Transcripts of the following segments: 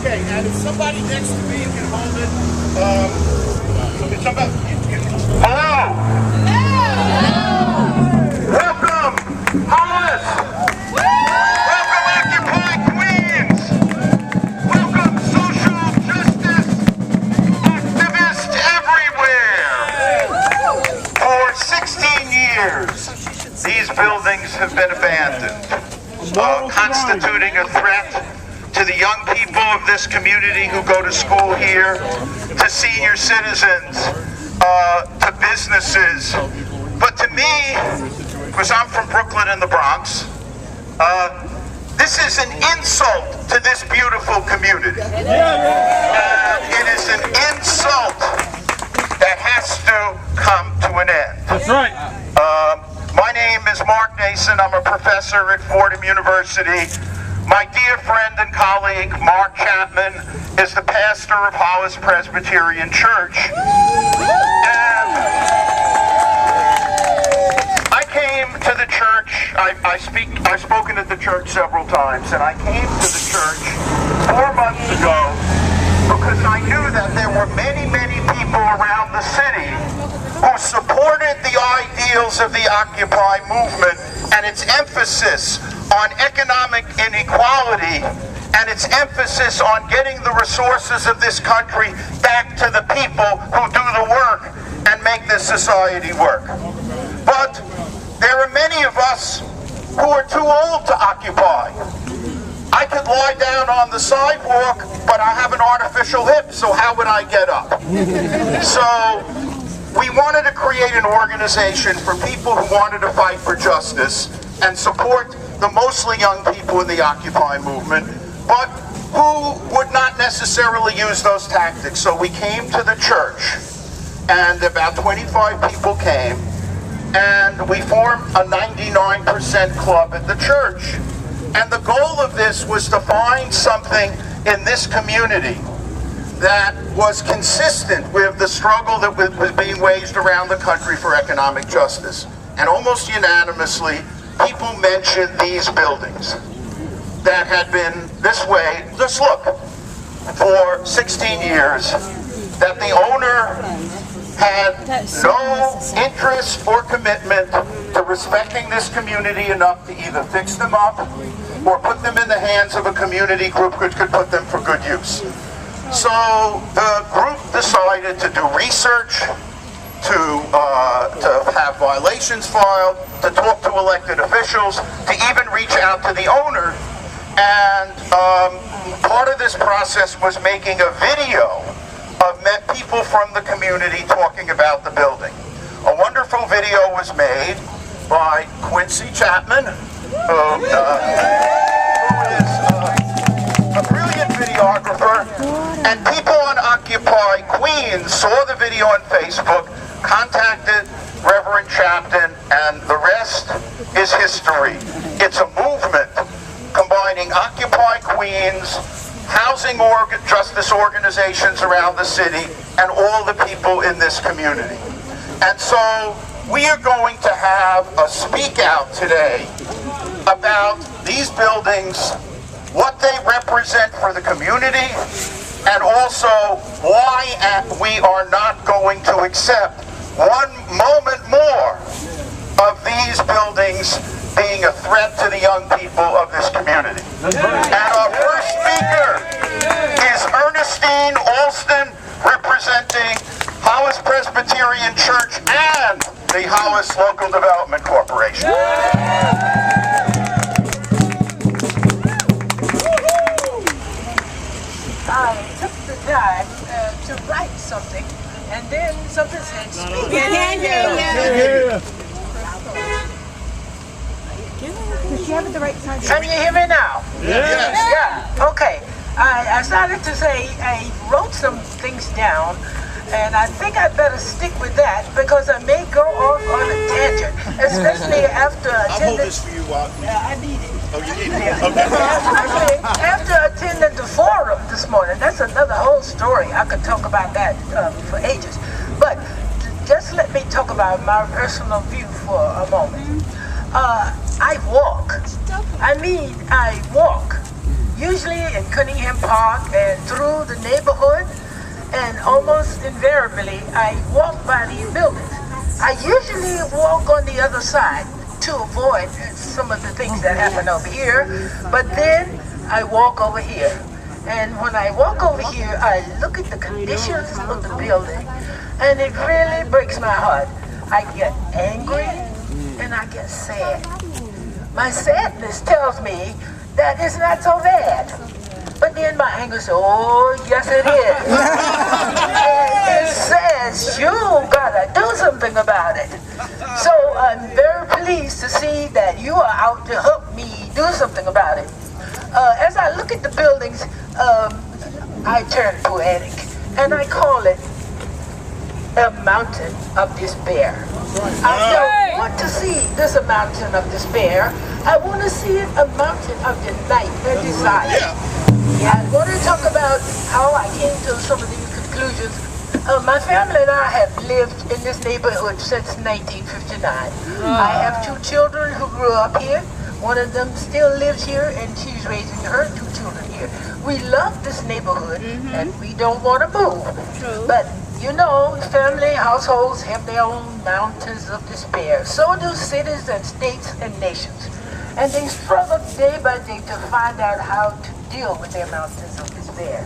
Okay, and if somebody next to me can hold it, somebody. Hello. Welcome, Hollis. Welcome, Occupy Queens. Welcome, social justice activists everywhere. For 16 years, these buildings have been abandoned, constituting a threat to the young people of this community who go to school here, to senior citizens, to businesses. But to me, because I'm from Brooklyn and the Bronx, this is an insult to this beautiful community. And it is an insult that has to come to an end. That's right. My name is Mark Nason. I'm a professor at Fordham University. My dear friend and colleague, Mark Chapman, is the pastor of Hollis Presbyterian Church. And I came to the church, I've spoken at the church several times, and I came to the church 4 months ago because I knew that there were many, many people around the city who supported the ideals of the Occupy movement and its emphasis on economic inequality and its emphasis on getting the resources of this country back to the people who do the work and make this society work. But there are many of us who are too old to occupy. I could lie down on the sidewalk, but I have an artificial hip, so how would I get up? So we wanted to create an organization for people who wanted to fight for justice and support the mostly young people in the Occupy movement, but who would not necessarily use those tactics. So we came to the church, and about 25 people came, and we formed a 99% club at the church. And the goal of this was to find something in this community that was consistent with the struggle that was being waged around the country for economic justice. And almost unanimously, people mentioned these buildings that had been this way, just look, for 16 years, that the owner had no interest or commitment to respecting this community enough to either fix them up or put them in the hands of a community group which could put them for good use. So the group decided to do research, to have violations filed, to talk to elected officials, to even reach out to the owner. And part of this process was making a video of people from the community talking about the building. A wonderful video was made by Quincy Chapman, who is a brilliant videographer, and people on Occupy Queens saw the video on Facebook, contacted Reverend Chapman, and the rest is history. It's a movement combining Occupy Queens, housing justice organizations around the city, and all the people in this community. And so we are going to have a speak out today about these buildings, what they represent for the community, and also why we are not going to accept one moment more of these buildings being a threat to the young people of this community. And our first speaker is Ernestine Alston, representing Hollis Presbyterian Church and the Hollis Local Development Corporation. I took the time to write something, and then something said, speak. Did you have it the right time? Can you hear me now? Yes. Yeah, okay. I started to say, I wrote some things down, and I think I better stick with that because I may go off on a tangent, especially after I'll hold this for you while I need it. Oh, you need it? Okay. After attending the forum this morning, that's another whole story. I could talk about that for ages. But just let me talk about my personal view for a moment. I walk. I mean, I walk. You usually in Cunningham Park and through the neighborhood, and almost invariably I walk by these buildings. I usually walk on the other side to avoid some of the things that happen over here, but then I walk over here. And when I walk over here, I look at the conditions of the building, and it really breaks my heart. I get angry and I get sad. My sadness tells me that it's not so bad. But then my anger says, oh, yes it is. And it says, you gotta do something about it. So I'm very pleased to see that you are out to help me do something about it. As I look at the buildings, I turn poetic, and I call it a mountain of despair. I don't want to see this a mountain of despair. I want to see it a mountain of delight and desire. I want to talk about how I came to some of these conclusions. My family and I have lived in this neighborhood since 1959. I have 2 children who grew up here. One of them still lives here, and she's raising her 2 children here. We love this neighborhood, and we don't want to move. But you know, family households have their own mountains of despair. So do cities and states and nations. And they struggle day by day to find out how to deal with their mountains of despair.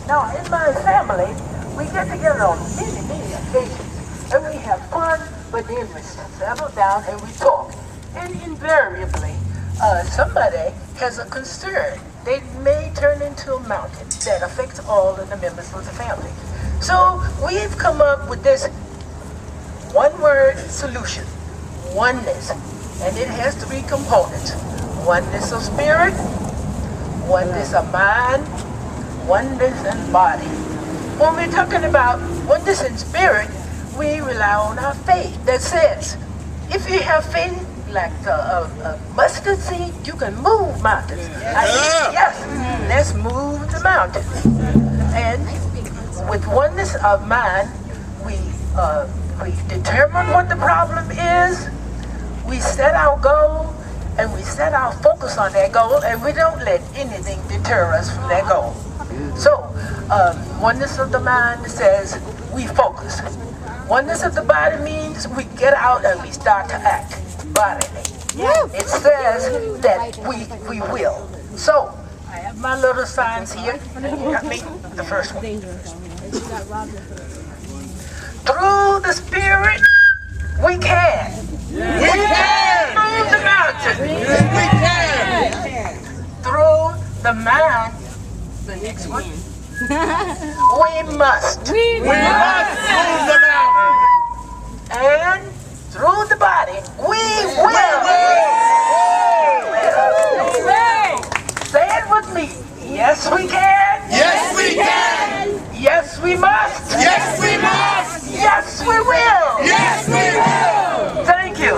Now, in my family, we get together on many, many occasions, and we have fun, but then we settle down and we talk. And invariably, somebody has a concern. They may turn into a mountain that affects all of the members of the family. So we've come up with this one-word solution, oneness. And it has 3 components: oneness of spirit, oneness of mind, oneness in body. When we're talking about oneness in spirit, we rely on our faith that says, if you have faith like a mustard seed, you can move mountains. Yes, let's move the mountain. And with oneness of mind, we determine what the problem is, we set our goal, and we set our focus on that goal, and we don't let anything deter us from that goal. So, oneness of the mind says we focus. Oneness of the body means we get out and we start to act bodily. It says that we will. So, I have my little signs here. Got me the first one. Through the spirit, we can. We can move the mountain. We can. Through the mind, the next one, we must. We must move the mountain. And through the body, we will. Say it with me. Yes, we can. Yes, we can. Yes, we must. Yes, we must. Yes, we will. Yes, we will. Thank you.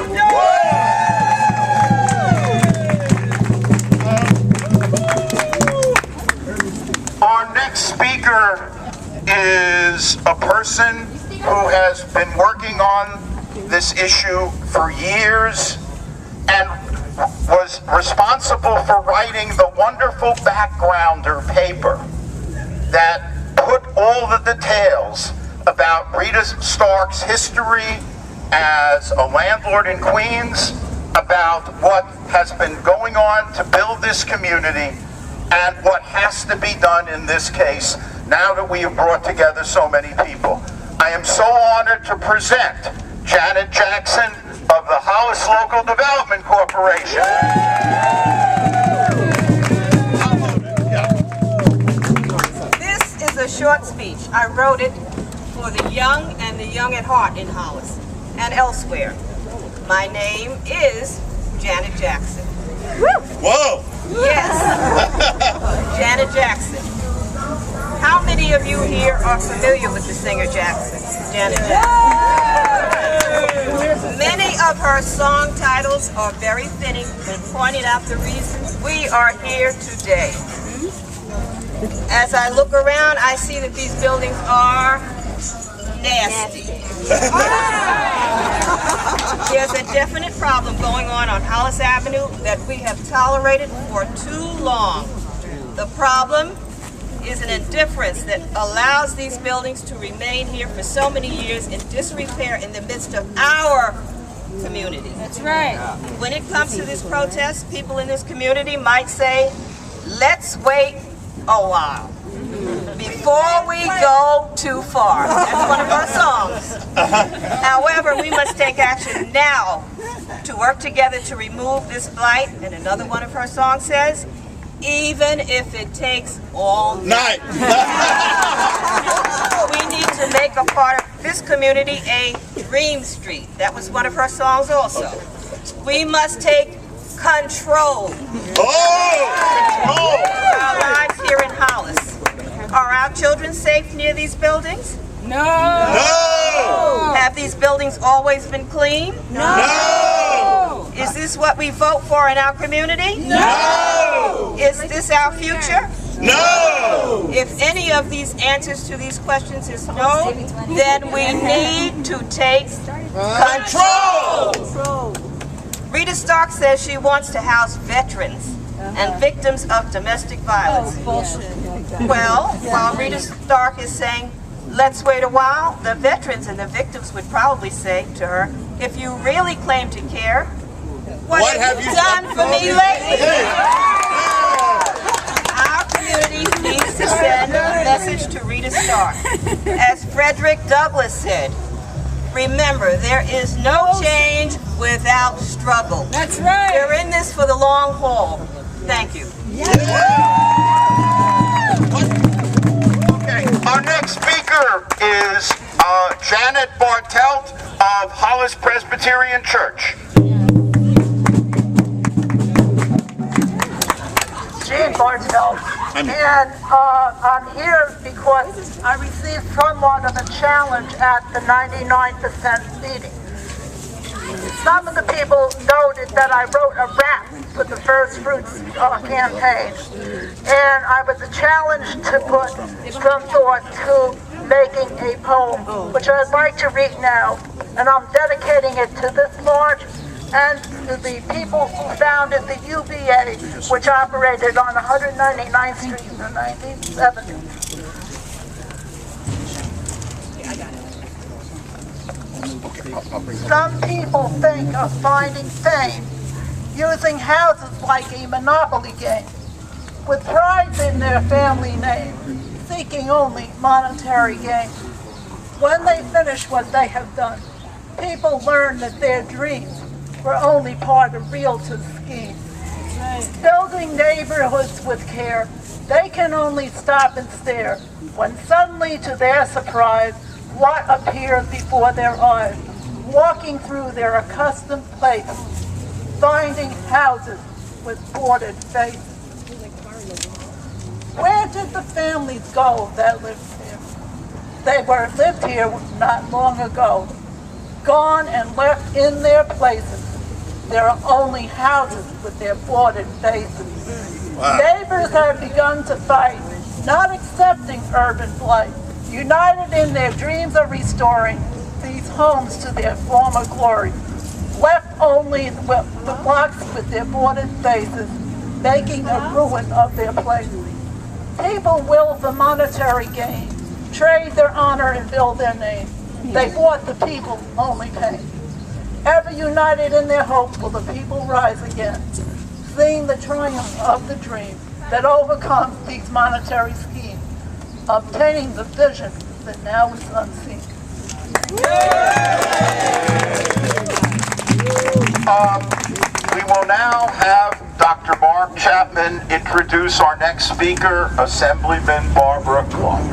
Our next speaker is a person who has been working on this issue for years and was responsible for writing the wonderful backgrounder paper that put all the details about Rita Stark's history as a landlord in Queens, about what has been going on to build this community, and what has to be done in this case now that we have brought together so many people. I am so honored to present Janet Jackson of the Hollis Local Development Corporation. This is a short speech. I wrote it for the young and the young at heart in Hollis and elsewhere. My name is Janet Jackson. Whoa! Yes, Janet Jackson. How many of you here are familiar with the singer Jackson? Janet Jackson. Many of her song titles are very fitting and pointed out the reasons we are here today. As I look around, I see that these buildings are nasty. There's a definite problem going on Hollis Avenue that we have tolerated for too long. The The problem is an indifference that allows these buildings to remain here for so many years in disrepair in the midst of our community. That's right. When it comes to this protest, people in this community might say, let's wait a while before we go too far. That's one of our songs. However, we must take action now to work together to remove this blight. And another one of her songs says, even if it takes all night. We need to make a part of this community a dream street. That was one of her songs also. We must take control of our lives here in Hollis. Are our children safe near these buildings? No. Have these buildings always been clean? No. Is this what we vote for in our community? No. Is this our future? No! If any of these answers to these questions is no, then we need to take control. Rita Stark says she wants to house veterans and victims of domestic violence. Well, while Rita Stark is saying, let's wait a while, the veterans and the victims would probably say to her, if you really claim to care, what have you done for me lately? Our community needs to send a message to Rita Stark. As Frederick Douglass said, remember, there is no change without struggle. That's right. We're in this for the long haul. Thank you. Okay, our next speaker is Janet Bartelt of Hollis Presbyterian Church. Jean Bartelt, and I'm here because I received somewhat of a challenge at the 99% meeting. Some of the people noted that I wrote a rap for the First Fruits campaign, and I was challenged to put some thought to making a poem, which I'd like to read now, and I'm dedicating it to this march and to the people who founded the UBA, which operated on 199th Street in the 1970s. Some people think of finding fame using houses like a monopoly game, with pride in their family name, seeking only monetary gain. When they finish what they have done, people learn that their dreams were only part of realtors' schemes. Building neighborhoods with care, they can only stop and stare when suddenly, to their surprise, what appears before their eyes, walking through their accustomed place, finding houses with boarded faces. Where did the families go that lived here? They lived here not long ago, gone and left in their places. There are only houses with their boarded faces. Wow. Neighbors have begun to fight, not accepting urban blight, united in their dreams of restoring these homes to their former glory. Left only the blocks with their boarded faces, making a ruin of their place. People will for monetary gain, trade their honor and build their name. They bought the people only pain. Ever united in their hope will the people rise again, seeing the triumph of the dream that overcomes these monetary schemes, obtaining the vision that now is unseen. We will now have Dr. Mark Chapman introduce our next speaker, Assemblyman Barbara Clark.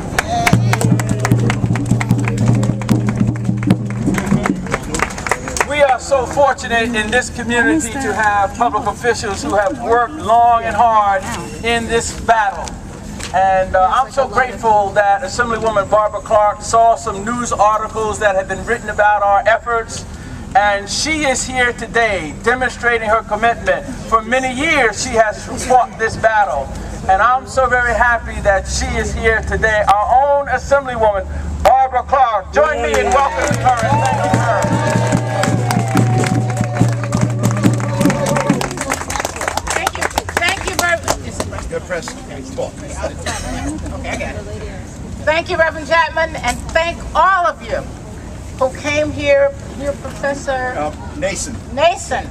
We are so fortunate in this community to have public officials who have worked long and hard in this battle. And I'm so grateful that Assemblywoman Barbara Clark saw some news articles that have been written about our efforts. And she is here today demonstrating her commitment. For many years she has fought this battle. And I'm so very happy that she is here today. Our own Assemblywoman Barbara Clark. Join me in welcoming her and thanking her. press talk. Okay, I got it. Thank you, Reverend Chapman, and thank all of you who came here. Here, Professor Nason. Nason.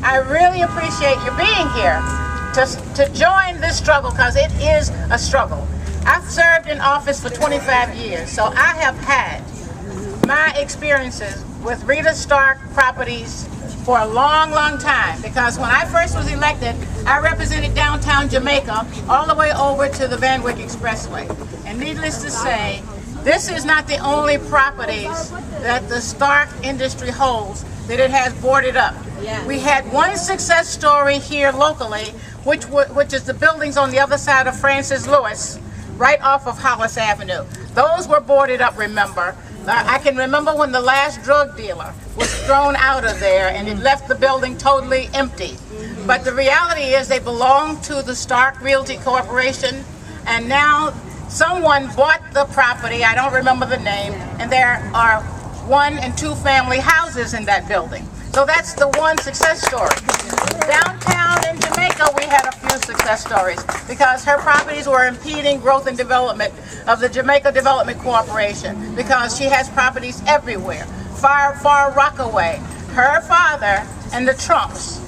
I really appreciate you being here to join this struggle, because it is a struggle. I've served in office for 25 years, so I have had my experiences with Rita Stark properties for a long, long time, because when I first was elected, I represented downtown Jamaica all the way over to the Van Wyck Expressway. And needless to say, this is not the only properties that the Stark industry holds that it has boarded up. We had one success story here locally, which is the buildings on the other side of Francis Lewis, right off of Hollis Avenue. Those were boarded up, remember. I can remember when the last drug dealer was thrown out of there and it left the building totally empty. But the reality is they belong to the Stark Realty Corporation, and now someone bought the property, I don't remember the name, and there are 1- and 2-family houses in that building. So that's the one success story. Downtown in Jamaica, we had a few success stories because her properties were impeding growth and development of the Jamaica Development Corporation, because she has properties everywhere, far, far Rockaway. Her father and the Trumps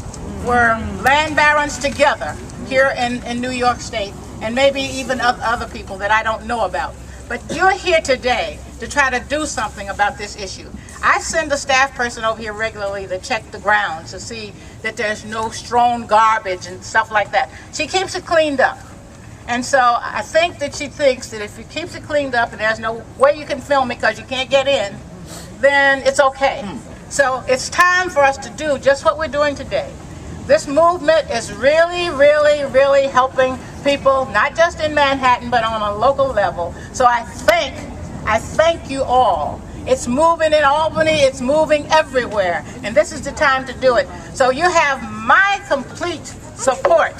were land barons together here in New York State, and maybe even other people that I don't know about. But you're here today to try to do something about this issue. I send a staff person over here regularly to check the grounds to see that there's no strewn garbage and stuff like that. She keeps it cleaned up. And so I think that she thinks that if she keeps it cleaned up and there's no way you can film it because you can't get in, then it's okay. So it's time for us to do just what we're doing today. This movement is really, really, really helping people, not just in Manhattan, but on a local level. So I thank you all. It's moving in Albany, it's moving everywhere, and this is the time to do it. So you have my complete support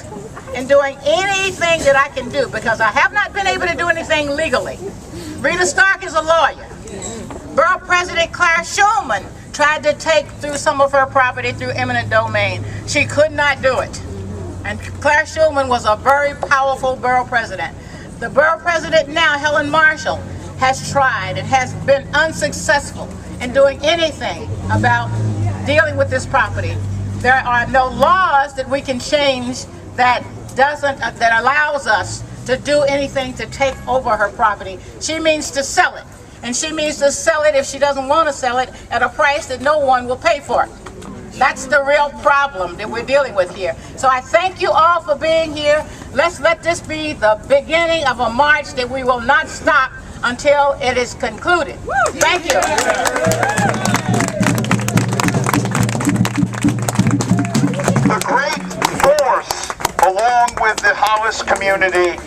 in doing anything that I can do, because I have not been able to do anything legally. Rita Stark is a lawyer. Borough President Claire Schulman tried to take through some of her property through eminent domain. She could not do it. And Claire Schulman was a very powerful borough president. The borough president now, Helen Marshall, has tried and has been unsuccessful in doing anything about dealing with this property. There are no laws that we can change that allows us to do anything to take over her property. She means to sell it. And she means to sell it, if she doesn't want to sell it, at a price that no one will pay for it. That's the real problem that we're dealing with here. So I thank you all for being here. Let's let this be the beginning of a march that we will not stop until it is concluded. Thank you. The great force, along with the Hollis community,